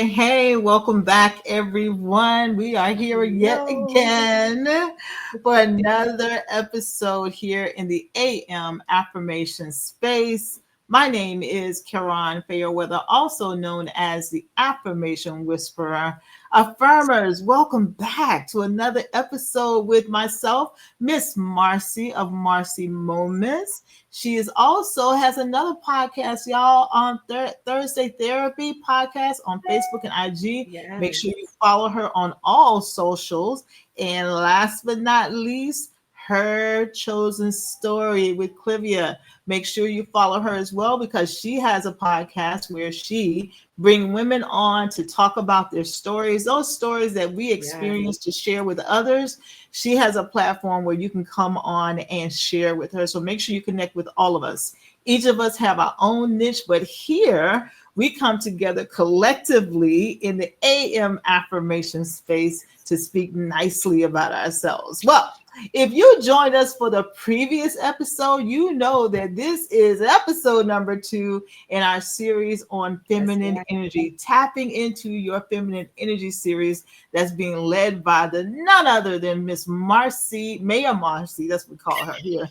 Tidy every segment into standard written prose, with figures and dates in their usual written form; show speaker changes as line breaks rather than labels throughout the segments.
Hey, welcome back, everyone. We are here yet
Hello.
again for another episode here in the AM Affirmation space. My name is Karan Fairweather, also known as the Affirmation Whisperer. Affirmers, welcome back to another episode with myself, Miss Marcy of Marcy Moments. She is also has another podcast, y'all, on Thursday Therapy podcast on Facebook and IG. Make sure you
Yes.
follow her on all socials. And last but not least, her chosen story with Clivia. Make sure you follow her as well because she has a podcast where she bring women on to talk about their stories, those stories that we
Yes.
experience to share with others. She has a platform where you can come on and share with her. So make sure you connect with all of us. Each of us have our own niche, but here we come together collectively in the AM affirmation space to speak nicely about ourselves. Well, if you joined us for the previous episode, you know that this is episode number 2 in our series on
That's
feminine
right.
energy, tapping into your feminine energy series that's being led by the none other than Miss Marcy, Mayor Marcy, that's what we call her here.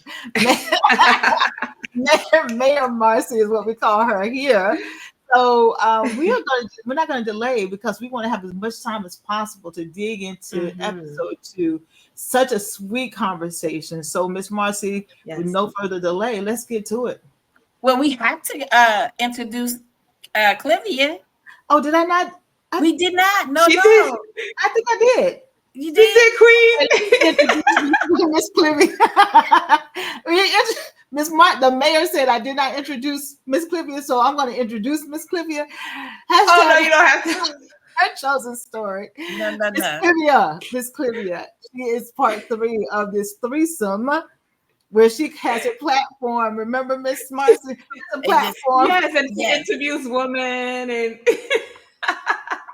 Mayor Marcy is what we call her here. So we're not going to delay because we want to have as much time as possible to dig into
hmm
episode 2. Such a sweet conversation. So Miss Marcy, with
Yes.
no further delay, let's get to it.
Well, we have to introduce Clivia.
Oh, did I not? I,
We did not. No,
She did.
no.
I think I did.
You
She
did?
did, Queen.
Introduce Miss Clivy. Miss Mark, the mayor said I did not introduce Miss Clivia, so I'm going to introduce Miss Clivia.
Oh no,
Hashtag
you don't have to.
her chosen story.
No, no,
Miss
no.
Clivia, Miss Clivia. She is part 3 of this threesome where she has a platform. Remember, Miss Marcy, it's a
And this,
platform.
Yes, and she
yes.
interviews women and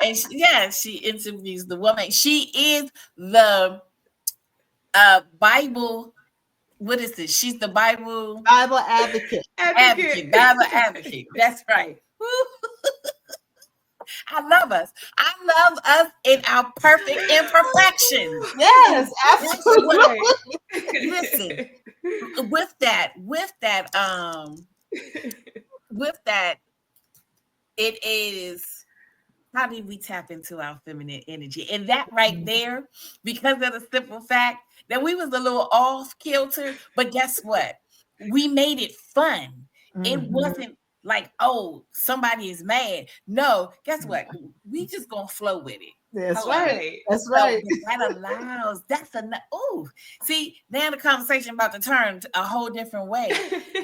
And she interviews the woman. She is the Bible. What is this? She's the Bible
Bible advocate.
advocate.
advocate.
Bible advocate. That's right. I love us. I love us in our perfect imperfections.
Yes,
That's
absolutely.
what.
Right.
Listen, with that, it is how did we tap into our feminine energy? And that right there, because of the simple fact that we was a little off kilter, but guess what? We made it fun. It
Mhm.
wasn't like, oh, somebody is mad. No, guess what? We just gonna flow with it.
That's
Hello.
right.
Right.
That's
So
right.
that allows that's enough. Oh, see, now the conversation about to turn a whole different way.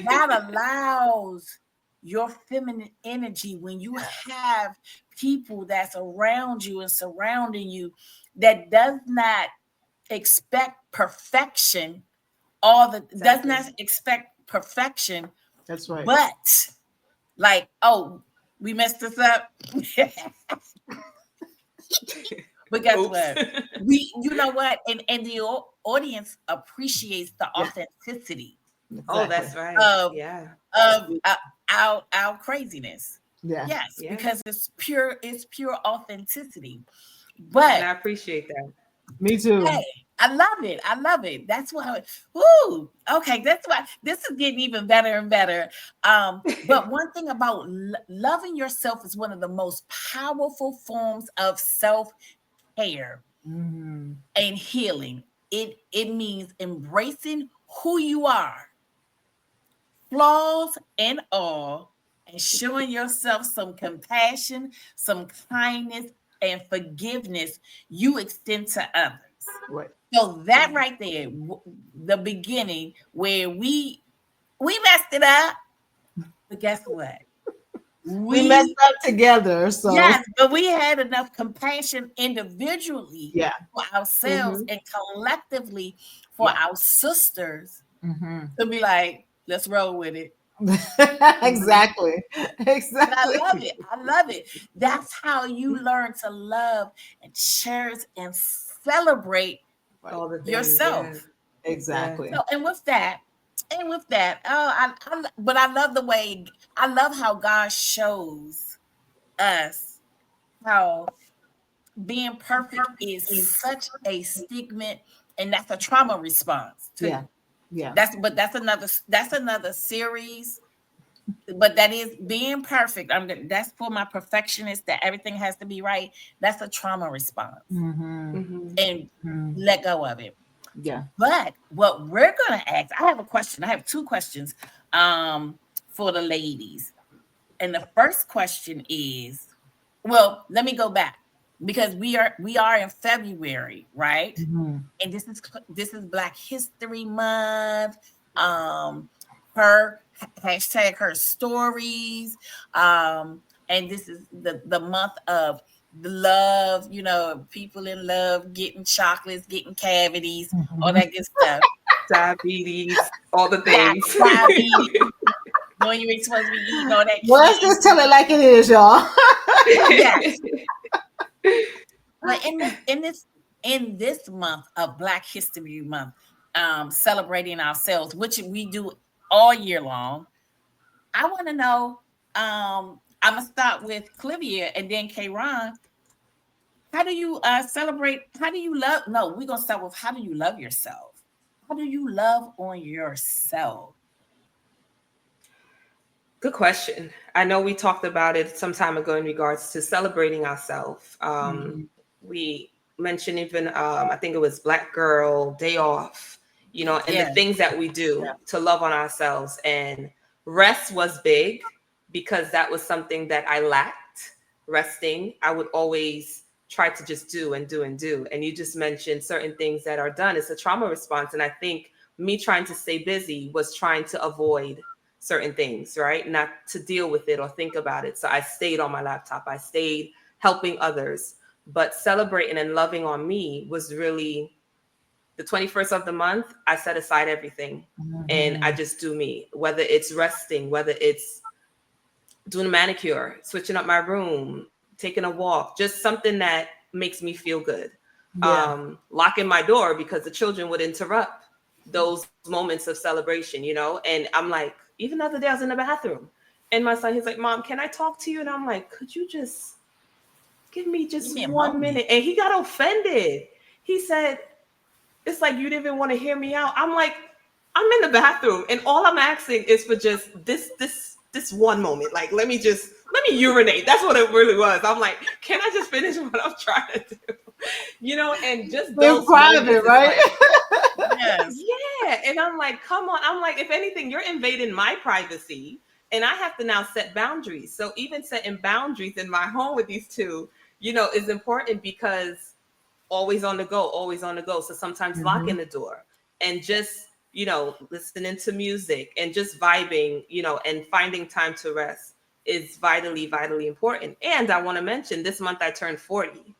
That allows your feminine energy when you have people that's around you and surrounding you that does not expect perfection, does not expect perfection,
That's right.
but like, oh, we messed this up. But guess
Oops.
what? You know what? And the audience appreciates the
Yeah,
authenticity
Oh,
exactly.
that's right.
of
Yeah.
of our craziness.
Yeah.
Yes,
Yeah.
because it's pure authenticity.
And
But
I appreciate that.
Me too.
hey, I love it. I love it. That's why. Woo. Okay, that's why this is getting even better and better. But one thing about loving yourself is one of the most powerful forms of self care
Mhm.
and healing. It means embracing who you are, flaws and all, and showing yourself some compassion, some kindness, and forgiveness you extend to others.
Right.
So that right there, the beginning where we messed it up, but guess what?
We messed
We
up together, so
Yes, but we had enough compassion individually
yeah.
for ourselves
hmm
and collectively for
Yeah.
our sisters
Mhm.
to be like, let's roll with it.
hmm
Exactly.
And I
Exactly.
love it. I love it. That's how you learn to love and cherish and celebrate
Right.
All the things. Yeah.
yourself.
Yeah.
Exactly.
So, and with that, but I love the way I love how God shows us how being perfect is such a stigma, and that's a trauma response too.
Yeah. Yeah.
That's another series. But that is being perfect. That's for my perfectionist that everything has to be right. That's a trauma response. And let go of it.
Yeah.
But what we're gonna ask, I have a question. I have two questions for the ladies. And the first question is, well, let me go back because we are in February, right? And this is Black History Month. Her hashtag her stories. And this is the month of the love, people in love, getting chocolates, getting cavities, all that good stuff.
Diabetes, all the
Yeah,
things.
diabetes, when you ain't supposed to be eating all that
Well, let's
cheese.
just tell it like it is, y'all.
Yes. But in this month of Black History Month, celebrating ourselves, which we do all year long, I want to know. I'm gonna start with Clivia and then Kayron. How do you celebrate? How do you love? No, we're gonna start with how do you love yourself? How do you love on yourself?
Good question. I know we talked about it some time ago in regards to celebrating ourselves. We mentioned even, I think it was Black Girl Day Off, and the
Yeah.
things that we do to love on ourselves. And rest was big because that was something that I lacked. Resting, I would always try to just do and do and do. And you just mentioned certain things that are done. It's a trauma response. And I think me trying to stay busy was trying to avoid certain things, right? Not to deal with it or think about it. So I stayed on my laptop. I stayed helping others. But celebrating and loving on me was really the 21st of the month. I set aside everything and I just do me, whether it's resting, whether it's doing a manicure, switching up my room, taking a walk, just something that makes me feel good. Locking my door because the children would interrupt those moments of celebration, and I'm like, even the other day I was in the bathroom and my son, he's like, Mom, can I talk to you? And I'm like, could you just give me just
Give me a
1
moment.
minute? And he got offended. He said, it's like you didn't even want to hear me out. I'm like, I'm in the bathroom and all I'm asking is for just this one moment. Like, let me urinate. That's what it really was. I'm like, can I just finish what I'm trying to do? And just those
private,
moments,
right?
like,
Yes.
yeah. And I'm like, come on. I'm like, if anything, you're invading my privacy and I have to now set boundaries. So even setting boundaries in my home with these two, is important because always on the go, always on the go. So sometimes locking the door and just, listening to music and just vibing, and finding time to rest is vitally, vitally important. And I want to mention this month I turned 40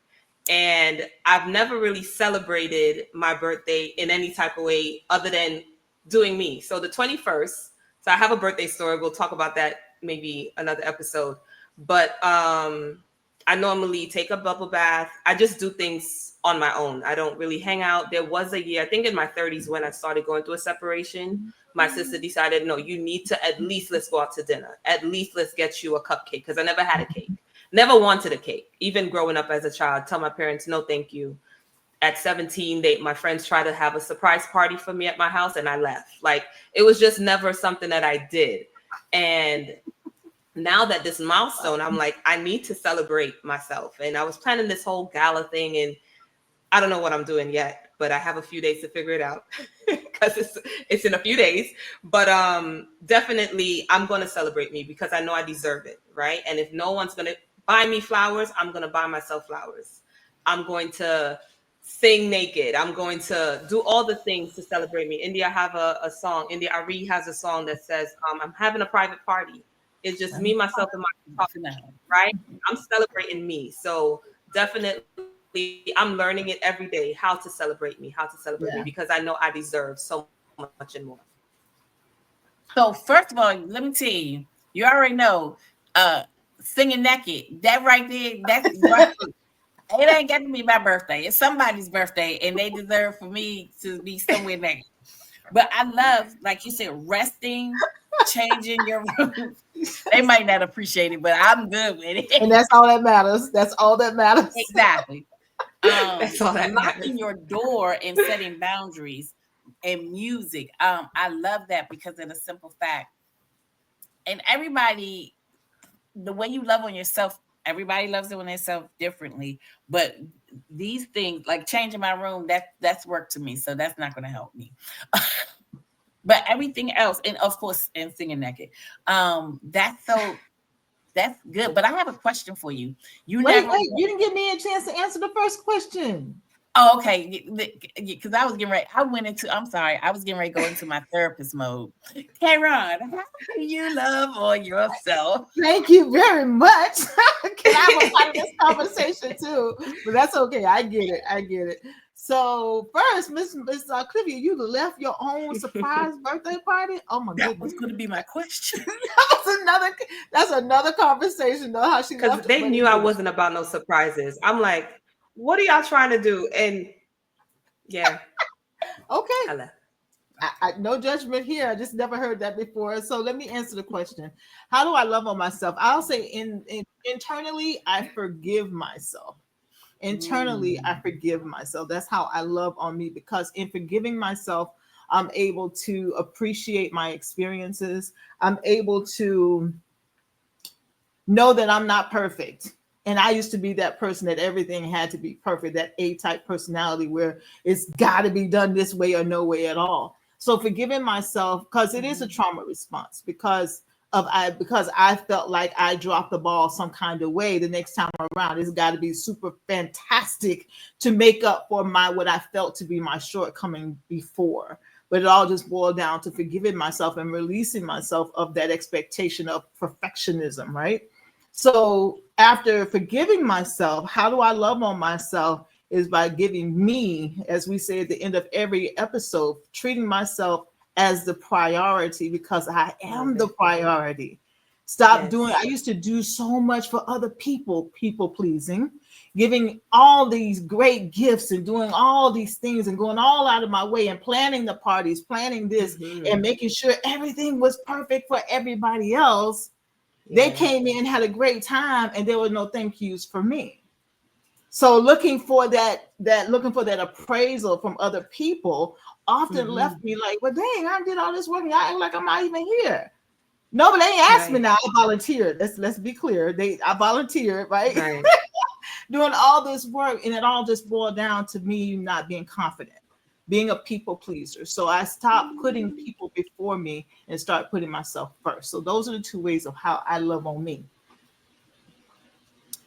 and I've never really celebrated my birthday in any type of way other than doing me. So the 21st, so I have a birthday story. We'll talk about that maybe another episode. But I normally take a bubble bath. I just do things on my own. I don't really hang out. There was a year, I think in my 30s, when I started going through a separation. My sister decided, no, you need to at least let's go out to dinner. At least let's get you a cupcake because I never had a cake. Never wanted a cake. Even growing up as a child, tell my parents, no, thank you. At 17, my friends tried to have a surprise party for me at my house and I left. Like, it was just never something that I did. And now that this milestone, I'm like, I need to celebrate myself. And I was planning this whole gala thing and I don't know what I'm doing yet, but I have a few days to figure it out because it's in a few days. But definitely I'm going to celebrate me because I know I deserve it, right? And if no one's going to buy me flowers, I'm going to buy myself flowers. I'm going to sing naked. I'm going to do all the things to celebrate me. India have a song. India Ari has a song that says, I'm having a private party. It's just me, myself, and my guitar, right? I'm celebrating me. So definitely I'm learning it every day how to celebrate me, because I know I deserve so much and more.
So first of all, let me tell you, you already know, singing naked. That right there, that's right. It ain't got to be my birthday. It's somebody's birthday, and they deserve for me to be somewhere naked. But I love, like you said, resting changing your room. They might not appreciate it, but I'm good with
And
it.
that's all that matters. That's all that matters.
Exactly.
That's all that matters.
Locking your door and setting boundaries and music. I love that because of the simple fact. And everybody, the way you love on yourself, everybody loves it on themselves differently. But these things, like changing my room, that's work to me. So that's not going to help me. But everything else, and of course, and singing naked, that's good. But I have a question for you. You
Wait,
never.
wait, you didn't give me a chance to answer the first question.
Oh, okay. Because I was getting ready. I went into. I'm sorry. I was getting ready to go into my therapist mode. Karen, how do you love on yourself?
Thank you very much. Can I have a part of this conversation too? But that's okay. I get it. I get it. So first, Miss Clivia, you left your own surprise birthday party. Oh my
That
goodness,
was going to be my question.
that's another conversation though. How she
Because
left it,
they
but
knew I
anyway.
wasn't about no surprises. I'm like, what are y'all trying to do? And yeah,
Okay.
I left.
No judgment here. I just never heard that before. So let me answer the question. How do I love on myself? I'll say internally, I forgive myself. Internally, I forgive myself. That's how I love on me because in forgiving myself, I'm able to appreciate my experiences. I'm able to know that I'm not perfect. And I used to be that person that everything had to be perfect, that A type personality where it's got to be done this way or no way at all. So forgiving myself because it is a trauma response because I felt like I dropped the ball some kind of way. The next time around, it's got to be super fantastic to make up for my what I felt to be my shortcoming before. But it all just boiled down to forgiving myself and releasing myself of that expectation of perfectionism, right? So after forgiving myself, how do I love on myself? Is by giving me, as we say at the end of every episode, treating myself as the priority because I am
Love
the
it.
priority. Stop doing,
Yes.
I used to do so much for other people, people pleasing, giving all these great gifts and doing all these things and going all out of my way and planning the parties, planning this and
Hmm.
making sure everything was perfect for everybody else. They
Yeah.
came in, had a great time, and there were no thank yous for me. So looking for that appraisal from other people often left
Hmm.
me like, well, dang, I did all this work and I act like I'm not even here. No, but they ain't asked me
Right.
now. I volunteered. Let's be clear. I volunteered, right?
Right.
Doing all this work, and it all just boiled down to me not being confident, being a people pleaser. So I stopped putting people before me and start putting myself first. So those are the two ways of how I love on me.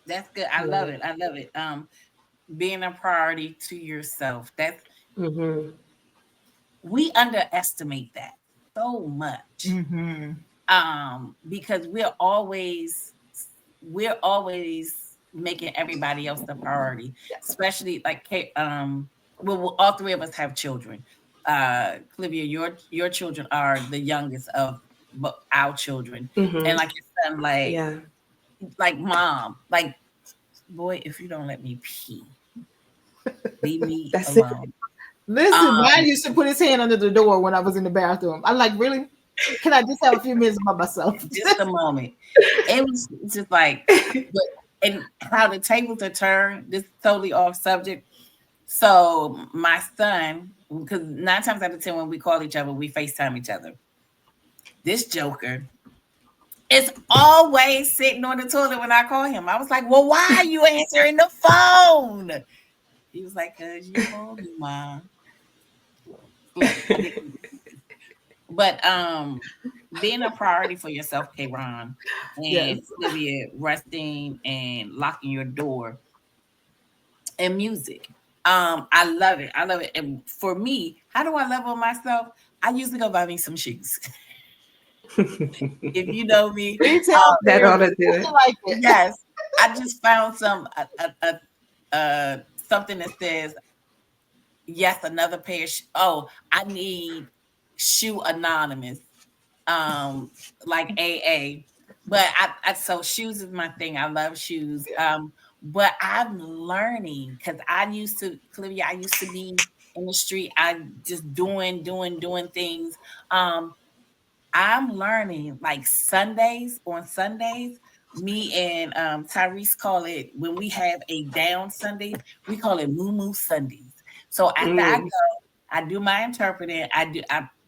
That's good. I
Love
love
it.
it. I love it. Being a priority to yourself. That's
Hmm.
we underestimate that so much.
Mm-hmm.
Because we're always making everybody else the priority, especially like well, all three of us have children. Clivia, your children are the youngest of our children,
Hmm.
and like your son,
Yeah.
like mom, like boy, if you don't let me pee, leave me
That's it.
alone.
Listen,
Um,
mine used to put his hand under the door when I was in the bathroom. I'm like, really? Can I just have a few minutes by myself?
just a moment. It was just like, but and how the tables are turned. This is totally off subject. So my son, because 9 times out of 10 when we call each other, we FaceTime each other. This joker is always sitting on the toilet when I call him. I was like, well, why are you answering the phone? He was like, cause you called me, mom. Look, I didn't. But being a priority for yourself, Kron, and
Yes.
Olivia, resting and locking your door and music. I love it. I love it. And for me, how do I love on myself? I usually go buy me some shoes. If you know me,
Retail
That ought
therapy.
to do
Nothing
it.
like it.
yes, I just found something that says yes, another pair. Oh, I need shoe anonymous, um, like AA. But so shoes is my thing. I love shoes. But I'm learning because Clivia, I used to be in the street. I just doing things. Um, I'm learning like on Sundays, me and Tyrese call it, when we have a down Sunday, we call it Moo Moo Sundays. So after I
Mm.
go, I do my interpreting, I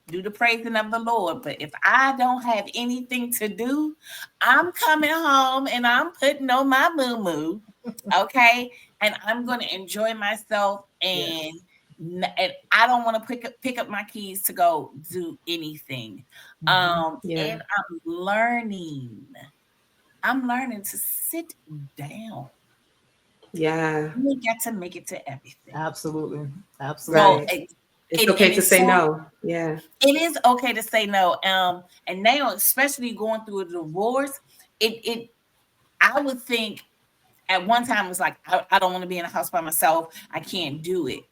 do the praising of the Lord. But if I don't have anything to do, I'm coming home and I'm putting on my moo moo, okay? And I'm gonna enjoy myself,
Yes.
and I don't want to pick up my keys to go do anything.
Mhm.
Yeah.
And I'm learning to sit down.
Yeah.
You ain't got to make it to everything.
Absolutely.
So
Absolutely.
Right. It's
and
okay to
it's
say
so
no. Yeah.
it is okay to say no. And now, especially going through a divorce, it I would think at one time it was like, I don't want to be in a house by myself. I can't do it.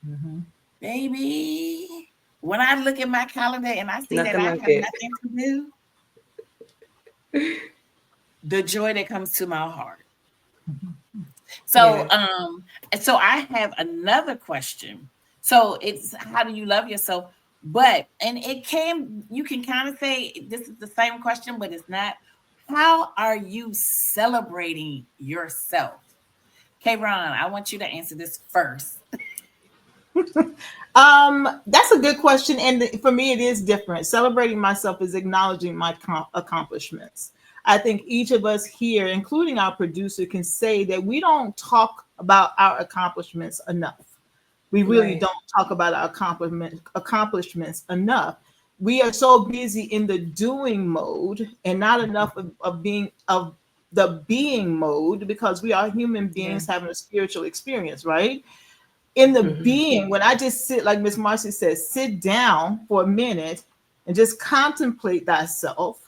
Mhm.
Baby, when I look at my calendar and I see that
Nothing
I
like
have
it.
nothing to do, the joy that comes to my heart. So,
Yeah.
so I have another question. So it's, how do you love yourself? But, and you can kind of say this is the same question, but it's not. How are you celebrating yourself? Okay, Ron, I want you to answer this first.
That's a good question, and for me, it is different. Celebrating myself is acknowledging my accomplishments. I think each of us here, including our producer, can say that we don't talk about our accomplishments enough. We really
Right.
don't talk about our accomplishments enough. We are so busy in the doing mode and not enough of being of the being mode, because we are human
Yeah.
beings having a spiritual experience, right? In the
Hmm.
being, when I just sit, like Miss Marcy says, sit down for a minute and just contemplate thyself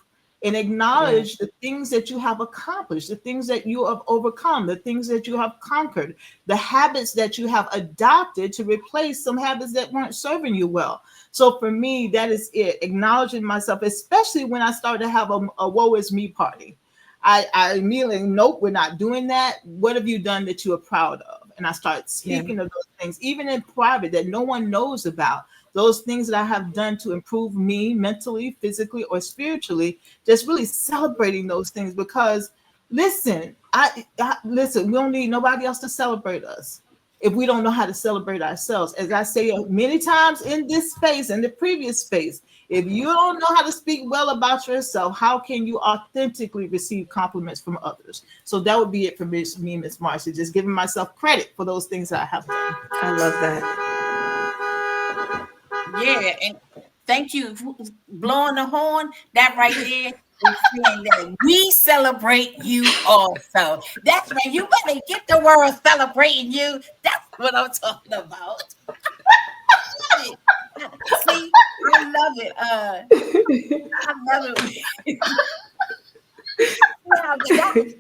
and
Yeah.
acknowledge the things that you have accomplished, the things that you have overcome, the things that you have conquered, the habits that you have adopted to replace some habits that weren't serving you well. So for me, that is it. Acknowledging myself, especially when I start to have a woe is me party. I immediately, nope, we're not doing that. What have you done that you are proud of? And I start
Yeah.
speaking of those things, even in private, that no one knows about. Those things that I have done to improve me mentally, physically, or spiritually, just really celebrating those things. Because listen, listen, we don't need nobody else to celebrate us if we don't know how to celebrate ourselves. As I say many times in this space and the previous space, if you don't know how to speak well about yourself, how can you authentically receive compliments from others? So that would be it for me, Miss Marcia. Just giving myself credit for those things that I have done.
I love that.
Yeah, and thank you for blowing the horn. That right there is saying that we celebrate you also. That's right. You better get the world celebrating you. That's what I'm talking about. Love it. See, I love it. I love it. Now,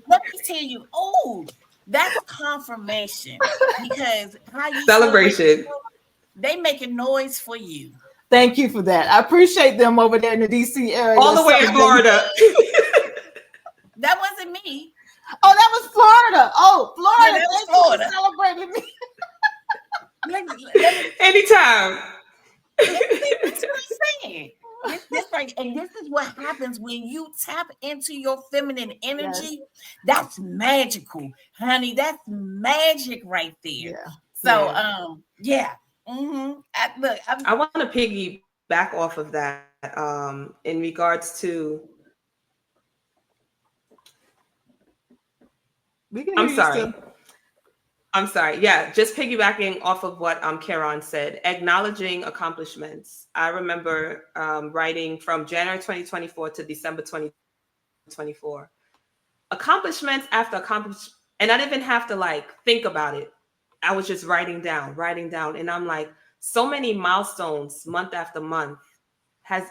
let me tell you. Oh, that's confirmation, because how you celebrate
Celebration.
yourself, they making noise for you.
Thank you for that. I appreciate them over there in the DC
All
area
the way in
celebrating.
Florida.
That wasn't me.
Oh, that was Florida. Oh,
Yeah,
Florida,
that was
thank you for
Florida.
celebrating me.
Let me
Anytime.
yeah, see, that's what I'm saying. This right, and this is what happens when you tap into your feminine
Yes.
energy. That's magical, honey. That's magic right there.
Yeah.
So,
Yeah.
yeah. Look,
I want to piggyback off of that in regards to
We can
I'm
hear you
sorry.
still.
I'm sorry. Yeah, just piggybacking off of what Karen said, acknowledging accomplishments. I remember writing from January 2024 to December 2024. Accomplishments after and I didn't even have to like think about it. I was just writing down, and I'm like, so many milestones month after month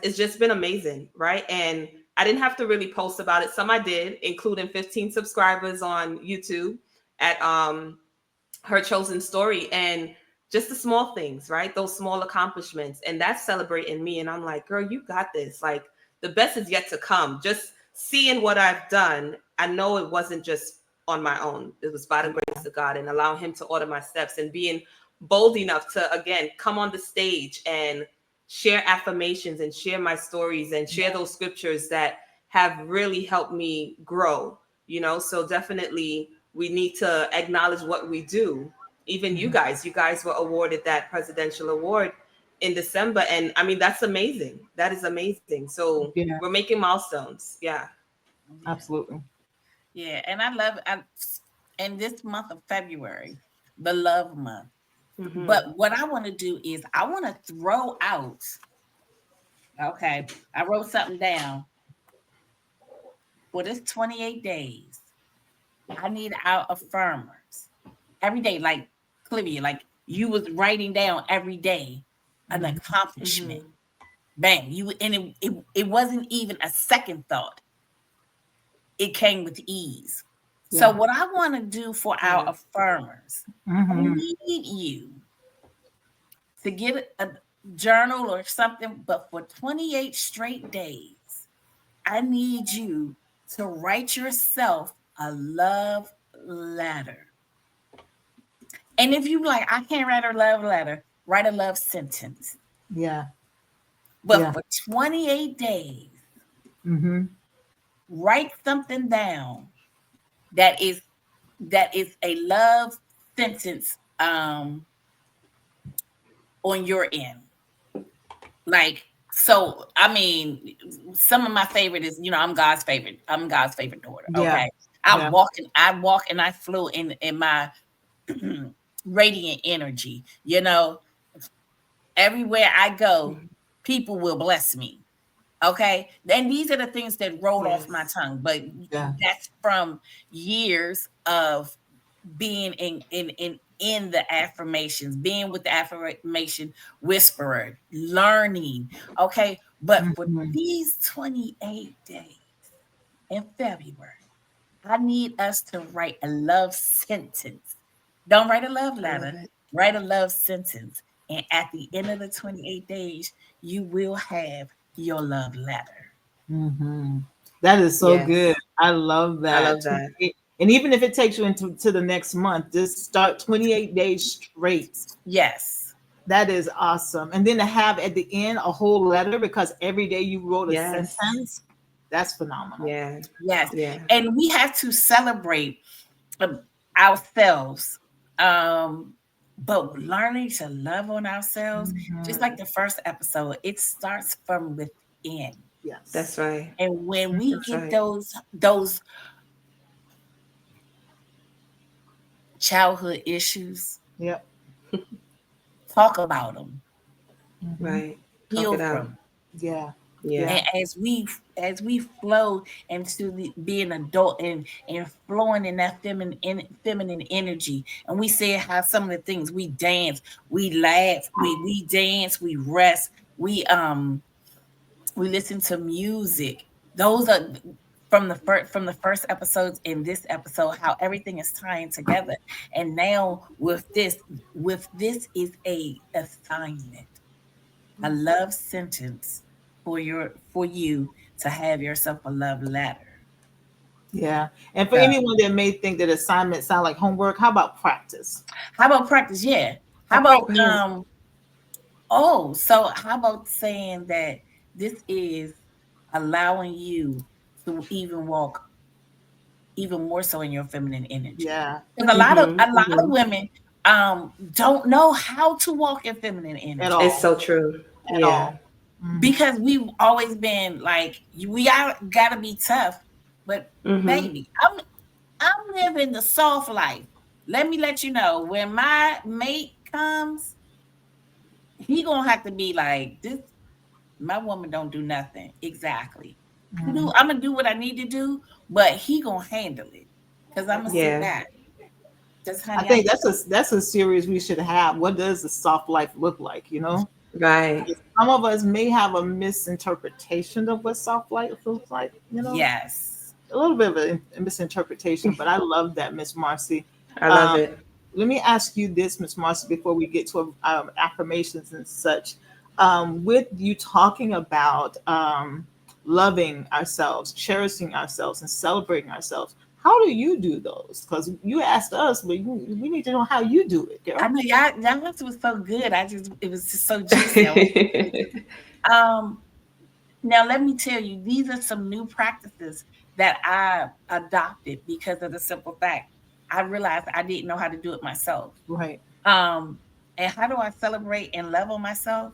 it's just been amazing, right? And I didn't have to really post about it. Some I did, including 15 subscribers on YouTube at her chosen story, and just the small things, right? Those small accomplishments, and that's celebrating me. And I'm like, girl, you got this. Like, the best is yet to come. Just seeing what I've done, I know it wasn't just on my own. It was by the grace of God, and allowing Him to order my steps, and being bold enough to again come on the stage and share affirmations and share my stories and share those scriptures that have really helped me grow, so definitely we need to acknowledge what we do. Even you guys were awarded that presidential award in December, and I mean that's amazing. That is amazing. So
Yeah,
we're making milestones. Yeah.
Yeah.
absolutely.
Yeah. And I love in this month of February, the love month.
Hmm.
But what I want to do is I want to throw out, okay, I wrote something down for this 28 days. I need our affirmers every day, like Clivia, like you was writing down every day an accomplishment.
Hmm.
Bang, it wasn't even a second thought. It came with ease. So
Yeah.
what I want to do for our
Yeah.
affirmers, I
Mm-hmm.
need you to get a journal or something, but for 28 straight days, I need you to write yourself a love letter. And if you like, I can't write a love letter, write a love sentence.
Yeah.
But
Yeah.
for 28 days,
Mm-hmm.
write something down that is a love sentence on your end. Like, so I mean, some of my favorite is, I'm God's favorite. I'm God's favorite daughter.
Yeah.
Okay. I
Yeah.
walk and I flow in my radiant energy. Everywhere I go, people will bless me. Okay. And these are the things that rolled off my
Yes.
tongue, but
Yeah.
that's from years of being in the affirmations, being with the affirmation whisperer, learning. Okay. But for
Mm-hmm.
these 28 days in February, I need us to write a love sentence. Don't write a love
I love
letter,
it.
write a love sentence. And at the end of the 28 days, you will have your love letter.
Mm-hmm. That is so
Yes.
good. I love
I
that.
love that.
28, and even if it takes you into to the next month, just start 28 days straight.
Yes.
That is awesome. And then to have at the end a whole letter because every day you wrote a
Yes.
sentence, that's phenomenal.
Yeah.
Yes.
Yeah.
And we have to celebrate um, ourselves. But learning to love on ourselves, just
Mhm.
like the first episode, it starts from within.
That's
Yes.
right.
And when we
That's
get
right.
those childhood issues,
Yep.
talk about them,
Hmm.
Right. Talk
heal
it out.
from 'em.
Yeah.
Yeah.
And
Yeah.
as we flow into being adult and flowing in that feminine energy, and we say how some of the things we dance, we laugh, we dance, we rest, we listen to music. Those are from the first episodes in this episode, how everything is tying together. And now with this is a assignment, a love sentence for you to have yourself a love letter.
Yeah. And for
So,
anyone that may think that assignments sound like homework, how about practice?
how about practice? Yeah.
A
How about
practice.
Right.
so how about saying that this is allowing you to even walk even more so in your feminine energy.
Yeah.
Because a lot of
Mm-hmm.
a lot of
Mm-hmm.
women don't know how to walk in feminine
At
energy
It's
all.
so true.
At
Yeah.
all. Hmm.
because we've always been like, we are gotta be tough. But
Mm-hmm.
baby, I'm living the soft life. Let me let you know, when my mate comes, he gonna have to be like this. My woman don't do nothing. Exactly.
Hmm.
I'm gonna do what I need to do, but he gonna handle it. Cause I'm gonna sit
Yeah.
back. Just
I
honey,
think that's a series we should have. What does the soft life look like?
Right.
Some of us may have a misinterpretation of what soft life looks like.
yes.
A little bit of a misinterpretation, but I love that, Miss Marcy.
I love
Um,
it.
Let me ask you this, Miss Marcy, before we get to affirmations and such. With you talking about loving ourselves, cherishing ourselves, and celebrating ourselves, How do you do those? Because you asked us, but we need to know how you do it,
I
girl.
know y'all was so good. It was just so juicy. Um, Now let me tell you, these are some new practices that I adopted because of the simple fact I realized I didn't know how to do it myself.
Right.
Um, and how do I celebrate and love on myself?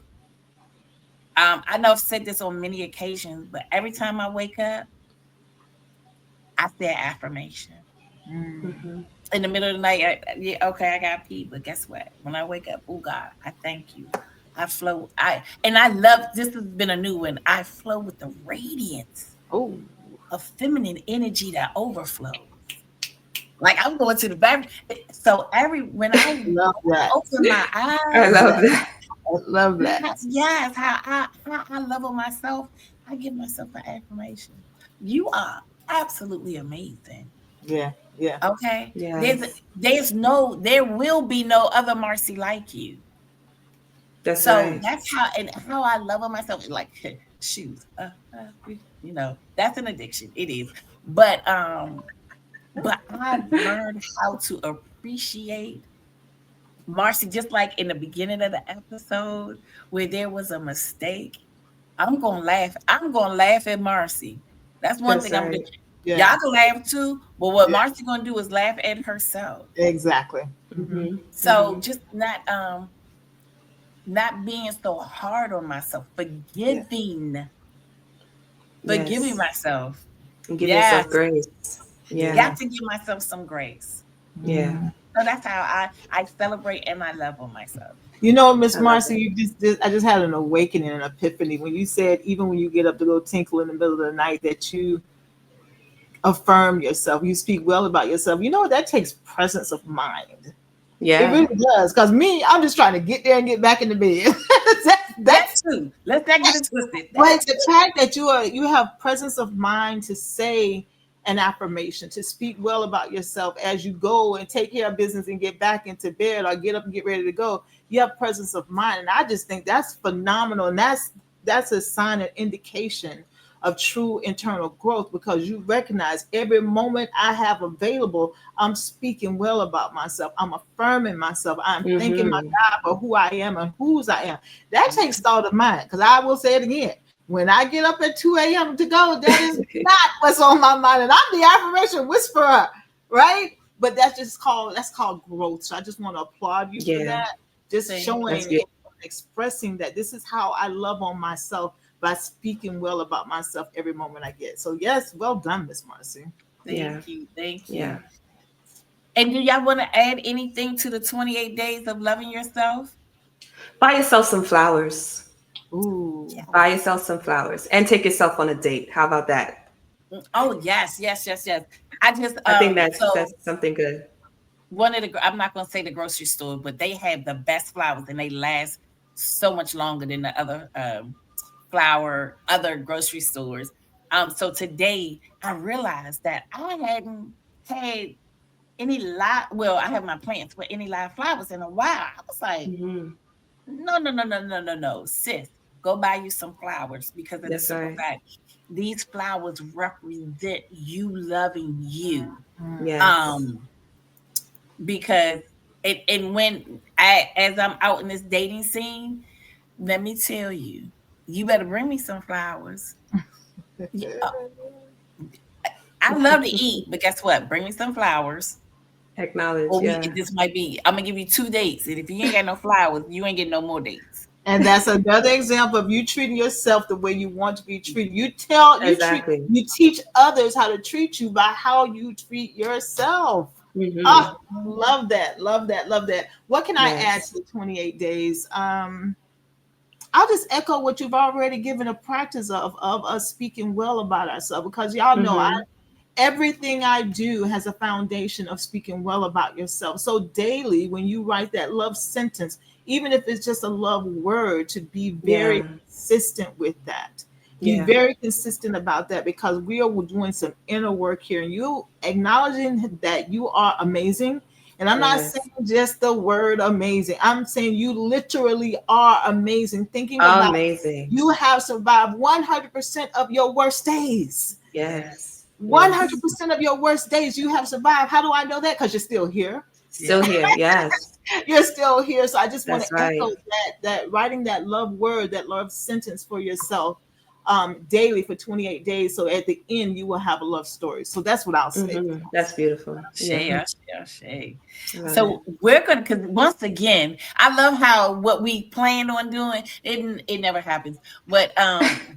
I know I've said this on many occasions, but every time I wake up, I say an affirmation.
Mm.
Mhm.
In the middle of the night, yeah, okay, I got pee, but guess what? When I wake up, oh God, I thank you. I flow. I love this has been a new one. I flow with the radiance
Oh,
of feminine energy that overflows. Like I'm going to the bathroom. So when I
love that.
open my
I
eyes,
love that.
I love that.
yes, how I love on myself, I give myself an affirmation. You are absolutely amazing.
Yeah, yeah,
Okay.
Yes,
There will be no other Marcy like you.
that's
So
right.
that's how I love on myself. Like shoes. That's an addiction. It is. But I've learned how to appreciate Marcy, just like in the beginning of the episode where there was a mistake. I'm gonna laugh. I'm gonna laugh at Marcy. That's one
That's
thing I'm gonna do.
right.
yeah,
Y'all can laugh too, but what
yeah.
Marcy gonna do is laugh at herself.
Exactly. Hmm.
Mhm.
So
Mhm.
just not being so hard on myself,
Yeah.
forgiving
Yes.
myself.
And give
Yes,
yourself grace.
Yeah.
Yeah.
got to give myself some grace.
Yeah.
Mhm.
So that's how I celebrate and I love on myself.
You know, Miss
I love
Marcy,
that.
I just had an awakening, an epiphany when you said even when you get up to go tinkle in the middle of the night that you affirm yourself, you speak well about yourself. You know, that takes presence of mind. It
Yeah.
really does. Because me, I'm just trying to get there and get back in the bed.
That
That's
too. Let's not get it twisted. That
but the fact that you have presence of mind to say an affirmation, to speak well about yourself as you go and take care of business and get back into bed or get up and get ready to go, you have presence of mind, and I just think that's phenomenal, and that's a sign, an indication of true internal growth because you recognize every moment I have available, I'm speaking well about myself, I'm affirming myself, I'm thanking my
Mhm.
God for who I am and whose I am. That takes thought of mind because I will say it again. When I get up at 2 a.m. to go, that is not what's on my mind. And I'm the affirmation whisperer, right? But that's called growth. So I just want to applaud you for
Yeah.
that. Just
thank
That's
showing
you.
good.
and expressing that this is how I love on myself by speaking well about myself every moment I get. So yes, well done, Miss Marcy.
Thank
Yeah.
you. Thank
Yeah.
you. And do y'all want to add anything to the 28 days of loving yourself?
Buy yourself some flowers.
Ooh.
Yes.
Buy yourself some flowers and take yourself on a date. How about that?
Oh yes, yes, yes, yes. I just
I think
so
that's something good.
I'm not gonna say the grocery store, but they have the best flowers and they last so much longer than the other grocery stores. So today I realized that I hadn't had any live well, I have my plants with any live flowers in a while. I was like,
Mhm.
no, no, no, no, no, no, no, sis, go buy you some flowers because of the
That's
simple
right.
fact these flowers represent you loving you.
Yes.
Um, because and when as I'm out in this dating scene, let me tell you, you better bring me some flowers. Yeah, I love to eat, but guess what? Bring me some flowers.
Acknowledge.
Or
Yeah.
this might be. I'm gonna give you 2 dates, and if you ain't got no flowers, you ain't getting no more dates.
And that's another example of you treating yourself the way you want to be treated.
Exactly.
You teach others how to treat you by how you treat yourself. Oh,
Mhm.
love that, love that, love that. What can I add
Yes.
to the 28 days? I'll just echo what you've already given a practice of us speaking well about ourselves because y'all know
Mhm.
everything I do has a foundation of speaking well about yourself. So daily, when you write that love sentence, even if it's just a love word, to be very
Yeah.
consistent with that. Be
Yeah.
very consistent about that because we are doing some inner work here and you acknowledging that you are amazing. And I'm not
Yes.
saying just the word amazing. I'm saying you literally are amazing. Thinking about
Amazing.
you have survived 100% of your worst days,
Yes. Yes.
100% of your worst days you have survived. How do I know that? Because you're still here.
Still here. Yes.
You're still here. So I just want to
That's right.
echo that writing that love word, that love sentence for yourself daily for 28 days. So at the end, you will have a love story. So that's what I'll say.
That's beautiful. Yeah.
Share.
I love it.
So we're gonna, because once again, I love how what we planned on doing, it never happens. But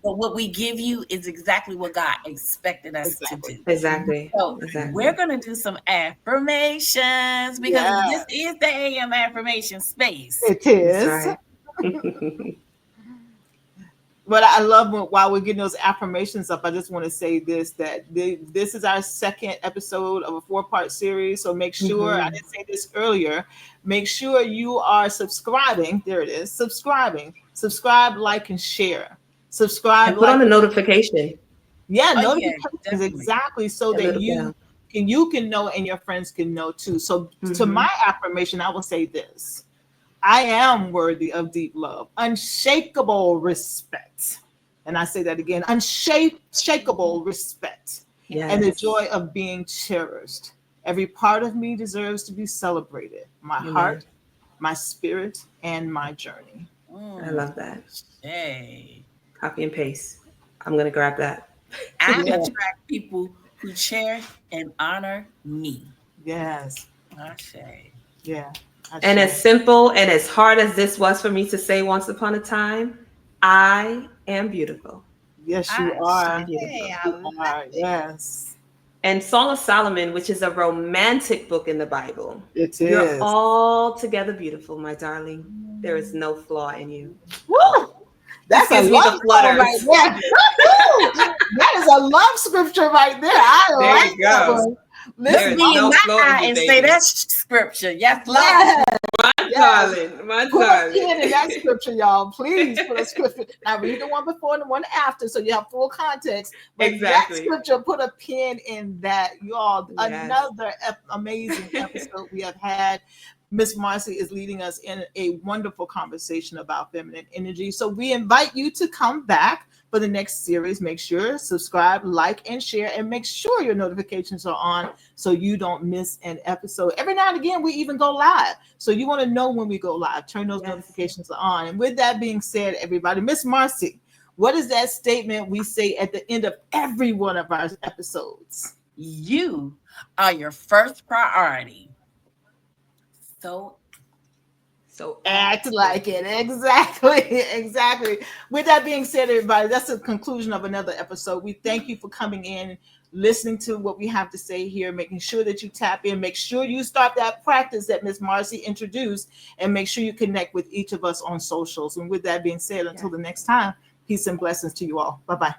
what we give you is exactly what God expected us to
Exactly.
do.
Exactly.
So we're
Exactly.
gonna do some affirmations because
Yeah,
this is the AM affirmation space.
it
That's
is.
right.
But I love while we're getting those affirmations up, I just want to say this that this is our second episode of a 4-part series. So make sure, I
Mhm.
didn't say this earlier, make sure you are subscribing. There it is, subscribing. Subscribe, like, and share. Subscribe,
And put on
like,
the notification,
yeah,
Oh yeah,
notifications,
definitely.
exactly, so
that
that
little bell.
you can know and your friends can know too. So to
Hmm.
my affirmation, I will say this. I am worthy of deep love, unshakable respect. And I say that again, unshakable respect, and the
Yes.
joy of being cherished. Every part of me deserves to be celebrated, my
Amen.
heart, my spirit, and my journey.
I
Mm,
love that.
Shay.
Copy and paste. I'm gonna grab that.
I
Yeah,
attract people who cherish and honor me.
yes,
Shay.
yeah, I
And as
share.
simple and as hard as this was for me to say once upon a time, I am beautiful.
Yes, you
I'm
are.
Shay,
beautiful.
I
You
love
are.
it.
Yes,
And Song of Solomon, which is a romantic book in the Bible.
it
You're
is.
altogether beautiful, my darling. There is no flaw in you.
Woo!
This
That's a
gives me the
love song right
flutters.
there. Woo! That is a love scripture right there. I
There
like
you
that
go.
one.
There
Look
Listen,
is
me in
no
my
flaw in
eye
you,
and say
baby.
that's scripture. Yes, Lord.
yes,
My
yes.
darling, my
Put a
darling.
pin in that scripture, y'all. Please put a scripture. Now read the one before and the one after, so you have full context. But that
Exactly.
scripture, put a pin in that, y'all.
Yes.
Another amazing episode we have had. Miss Marcy is leading us in a wonderful conversation about feminine energy. So we invite you to come back for the next series. Make sure subscribe, like, and share, and make sure your notifications are on so you don't miss an episode. Every now and again, we even go live. So you want to know when we go live, turn those
Yes.
notifications on. And with that being said, everybody, Miss Marcy, what is that statement we say at the end of every one of our episodes?
You are your first priority. So
So
Act like it. Exactly. Exactly. With that being said, everybody, that's the conclusion of another episode. We thank you for coming in, listening to what we have to say here, making sure that you tap in, make sure you start that practice that Miss Marcy introduced, and make sure you connect with each of us on socials. And with that being said, until
yes.
the next time, peace and blessings to you all. Bye bye.